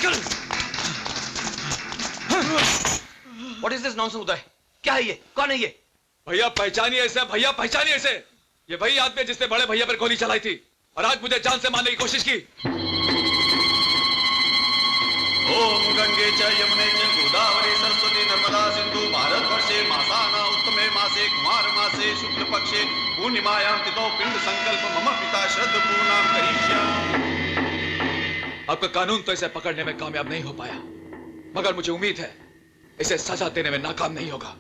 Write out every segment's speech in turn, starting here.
Rascal! What is this nonsense, उदय? क्या है ये? कौन है ये? भैया पहचानिए इसे, भैया पहचानिए इसे। ये वही आदमी है जिसने बड़े भैया पर गोली चलाई थी और आज मुझे जान से मारने की कोशिश की। ओम गंगे च यमुने च गोदावरी सरस्वती नर्मदा सिंधु भारतवर्षे मासाना उत्तमे मासे कुमार मासे शुक्ल पक्षे पूर्णिमायां तिथौ पिंड संकल्प मम पिता श्रद्ध पूर्णाम करिष्यामि। आपका कानून तो इसे पकड़ने में कामयाब नहीं हो पाया, मगर मुझे उम्मीद है इसे सजा देने में नाकाम नहीं होगा।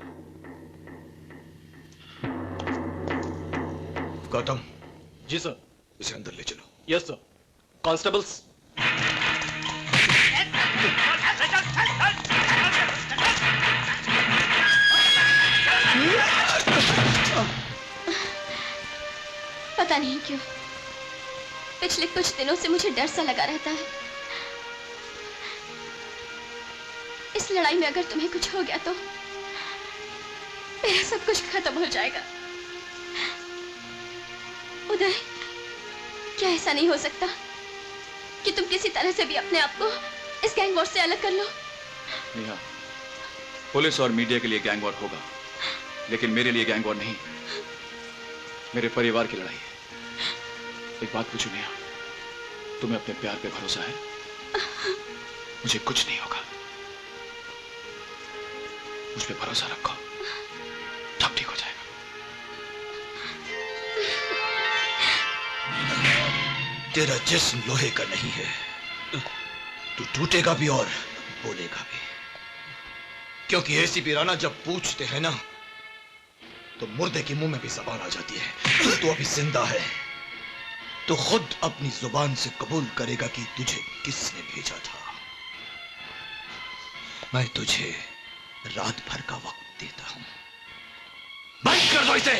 गौतम। जी सर। इसे अंदर ले चलो। Yes sir. कांस्टेबल्स। पता नहीं क्यों पिछले कुछ दिनों से मुझे डर सा लगा रहता है। इस लड़ाई में अगर तुम्हें कुछ हो गया तो मेरा सब कुछ खत्म हो जाएगा। उदय, क्या ऐसा नहीं हो सकता कि तुम किसी तरह से भी अपने आप को इस गैंग वॉर से अलग कर लो? नेहा, पुलिस और मीडिया के लिए गैंग वॉर होगा, लेकिन मेरे लिए गैंग वॉर नहीं, मेरे परिवार की लड़ाई है। एक बात पूछूं नेहा, तुम्हें अपने प्यार पे भरोसा है? मुझे कुछ नहीं होगा, मुझ पे भरोसा रखो, सब ठीक हो जाएगा। तेरा जिस्म लोहे का नहीं है, तू टूटेगा भी और बोलेगा भी, क्योंकि एसीपी राणा जब पूछते हैं ना तो मुर्दे के मुंह में भी जबान आ जाती है। तू अभी जिंदा है तो खुद अपनी जुबान से कबूल करेगा कि तुझे किसने भेजा था। मैं तुझे रात भर का वक्त देता हूं, बंद कर दो इसे।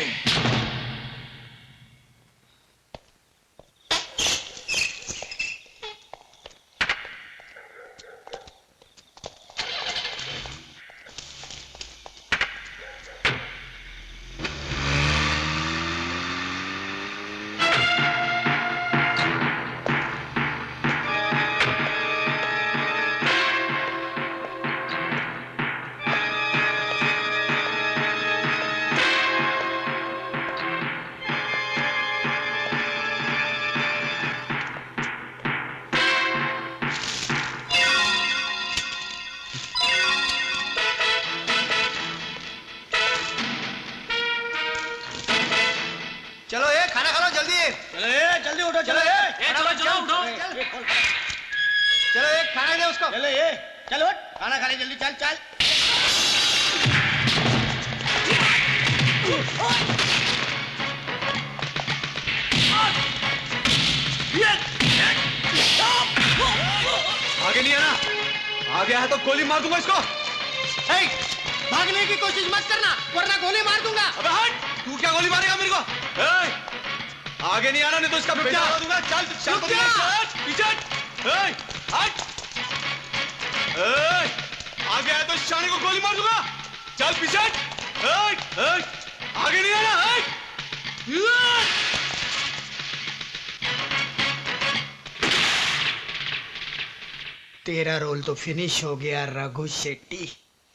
तेरा रोल तो फिनिश हो गया Raghu Shetty.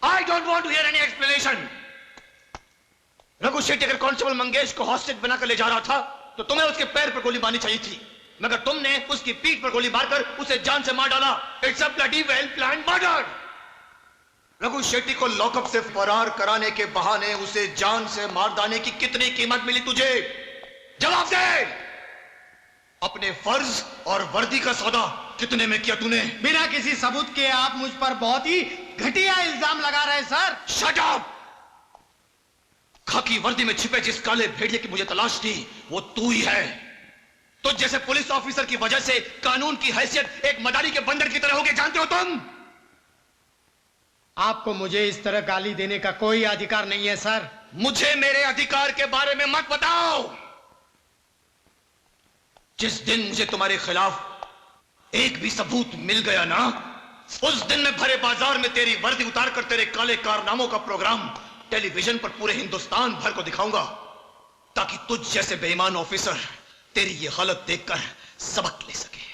I don't want to hear any explanation. Raghu Shetty अगर कांस्टेबल मंगेश को हॉस्टेज बनाकर ले जा रहा था तो तुम्हें उसके पैर पर गोली मारनी चाहिए थी, मगर तुमने उसकी पीठ पर गोली मारकर उसे जान से मार डाला। It's a bloody well planned murder. Raghu Shetty को लॉकअप से फरार कराने के बहाने उसे जान से मार डालने की कितनी कीमत मिली तुझे? जवाब दे। अपने फर्ज और वर्दी का सौदा कितने में किया तूने? बिना किसी सबूत के आप मुझ पर बहुत ही घटिया इल्जाम लगा रहे हैं सर। Shut up! खाकी वर्दी में छिपे जिस काले भेड़िए की मुझे तलाश थी वो तू ही है। तो जैसे पुलिस ऑफिसर की वजह से कानून की हैसियत एक मदारी के बंदर की तरह हो गई, जानते हो तुम? आपको मुझे इस तरह गाली देने का कोई अधिकार नहीं है सर। मुझे मेरे अधिकार के बारे में मत बताओ। जिस दिन मुझे तुम्हारे खिलाफ एक भी सबूत मिल गया ना, उस दिन मैं भरे बाजार में तेरी वर्दी उतार कर तेरे काले कारनामों का प्रोग्राम टेलीविजन पर पूरे हिंदुस्तान भर को दिखाऊंगा, ताकि तुझ जैसे बेईमान ऑफिसर तेरी ये हालत देखकर सबक ले सके।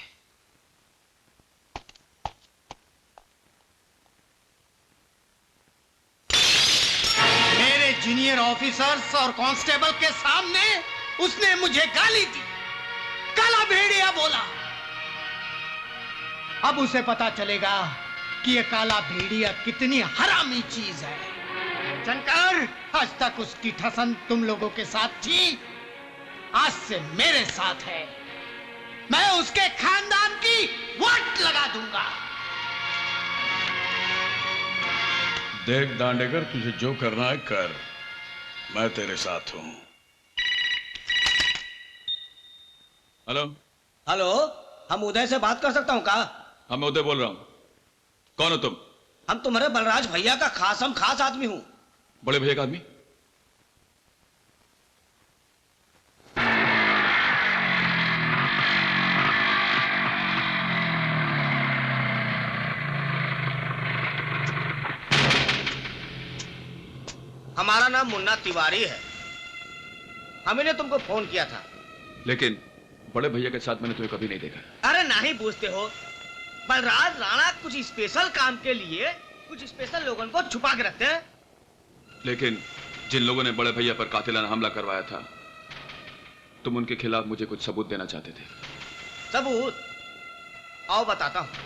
जूनियर ऑफिसर्स और कांस्टेबल के सामने उसने मुझे गाली दी, काला भेड़िया बोला। अब उसे पता चलेगा कि ये काला भेड़िया कितनी हरामी चीज है। शंकर, आज तक उसकी ठसन तुम लोगों के साथ थी, आज से मेरे साथ है। मैं उसके खानदान की वाट लगा दूंगा। देख दांडेकर, तुझे जो करना है कर, मैं तेरे साथ हूं। हेलो। हेलो, हम उदय से बात कर सकता हूँ क्या? हाँ, मैं उदय बोल रहा हूं। कौन हो तुम? हम तुम्हारे बलराज भैया का खास आदमी हूँ। बड़े भैया का आदमी? हमारा नाम मुन्ना तिवारी है। हमने तुमको फोन किया था। लेकिन बड़े भैया के साथ मैंने तुम्हें कभी नहीं देखा। अरे नहीं पूछते हो, बलराज राणा कुछ स्पेशल काम के लिए कुछ स्पेशल लोगों को छुपा के रखते हैं। लेकिन जिन लोगों ने बड़े भैया पर कातिलाना हमला करवाया था, तुम उनके खिलाफ मुझे कुछ सबूत देना चाहते थे। सबूत? आओ बताता हूं।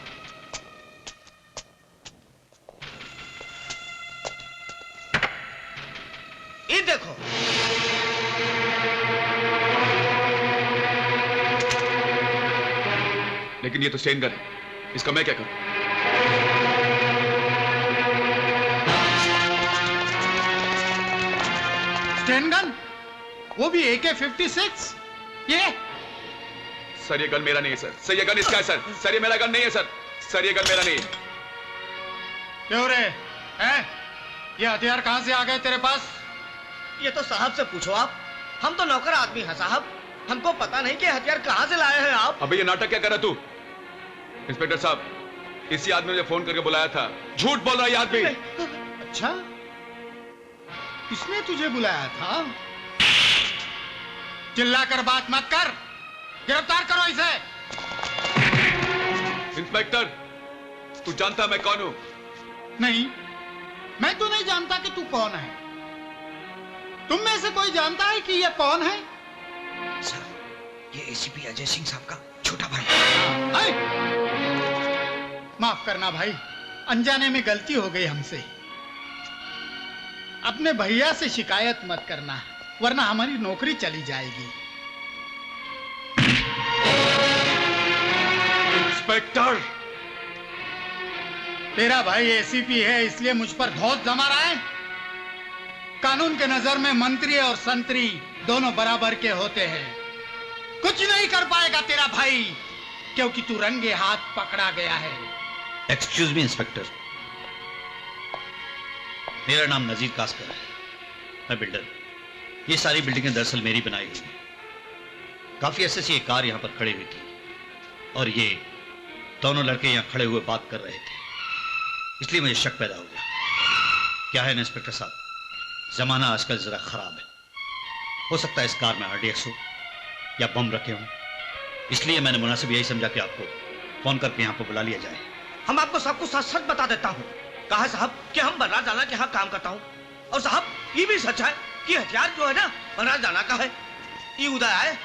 ये देखो, लेकिन ये तो स्टेन गन है, इसका मैं क्या करूं? Sten gun? वो भी AK-56? ये? सर, ये गन मेरा नहीं है सर। सर, ये गन इसका है सर। सर, ये मेरा गन नहीं है सर। सर, ये गन मेरा नहीं है। क्यों रे? हैं? ये हथियार कहां से आ गए तेरे पास? ये तो साहब से पूछो आप। हम तो नौकर आदमी हैं साहब, हमको पता नहीं कि हथियार कहां से लाए हैं आप। अबे ये नाटक क्या कर रहा तू? इंस्पेक्टर साहब, इसी आदमी ने मुझे फोन करके बुलाया था। झूठ बोल रहा है ये आदमी। अच्छा, इसने तुझे बुलाया था? चिल्लाकर बात मत कर, गिरफ्तार करो इसे। इंस्पेक्टर, तू जानता मैं कौन हूं? नहीं, मैं तो नहीं जानता कि तू कौन है। तुम में से कोई जानता है कि ये कौन है? सर, ये ACP अजय सिंह साहब का छोटा भाई। माफ करना भाई, अनजाने में गलती हो गई हमसे। अपने भैया से शिकायत मत करना, वरना हमारी नौकरी चली जाएगी। इंस्पेक्टर, तेरा भाई ACP है, इसलिए मुझ पर धौंस जमा रहा है। कानून के नजर में मंत्री और संतरी दोनों बराबर के होते हैं। कुछ नहीं कर पाएगा तेरा भाई, क्योंकि तू रंगे हाथ पकड़ा गया है। एक्सक्यूज मी इंस्पेक्टर, मेरा नाम नजीर कास्कर है, मैं बिल्डर। ये सारी बिल्डिंगें दरअसल मेरी बनाई हुई हैं। काफी अरसे से ये कार यहां पर खड़ी हुई थी और ये दोनों लड़के यहां खड़े हुए बात कर रहे थे, इसलिए मुझे शक पैदा हो गया। क्या है ना इंस्पेक्टर साहब, जमाना आजकल जरा खराब है। हो सकता है इस कार में RDX हो या बम रखे हों, इसलिए मैंने मुनासिब यही समझा कि आपको फोन करके यहाँ पर बुला लिया जाए। हम आपको सब कुछ सच बता देता हूँ। कहा साहब कि हम बलराज राणा के यहाँ काम करता हूँ, और साहब ये भी सच है कि हथियार जो है ना बलराज राणा का है। ये उदय आए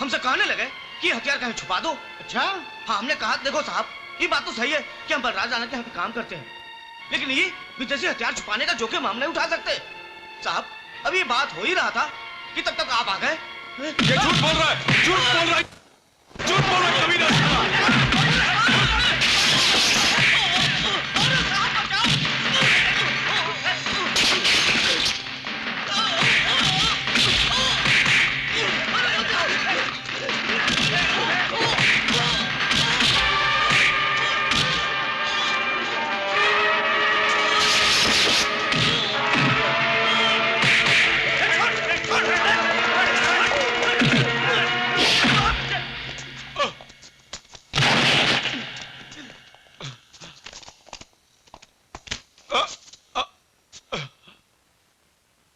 हमसे कहने लगे कि हथियार कहीं छुपा दो। अच्छा? हाँ, हमने कहा देखो साहब, ये बात तो सही है कि हम बलराज राणा के यहाँ पे काम करते हैं, लेकिन ये विदेशी हथियार छुपाने का जोखिम हम नहीं उठा सकते। साहब, अब ये बात हो ही रहा था कि तब तक आप आ गए। ये झूठ बोल रहा है, झूठ बोल रहा है, झूठ बोल रहा है, कभी नहीं।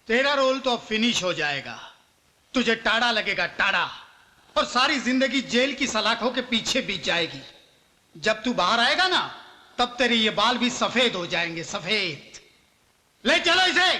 तेरा रोल तो अब फिनिश हो जाएगा। तुझे टाड़ा लगेगा, टाड़ा, और सारी जिंदगी जेल की सलाखों के पीछे बीत जाएगी। जब तू बाहर आएगा ना, तब तेरे ये बाल भी सफेद हो जाएंगे, सफेद। ले चलो इसे।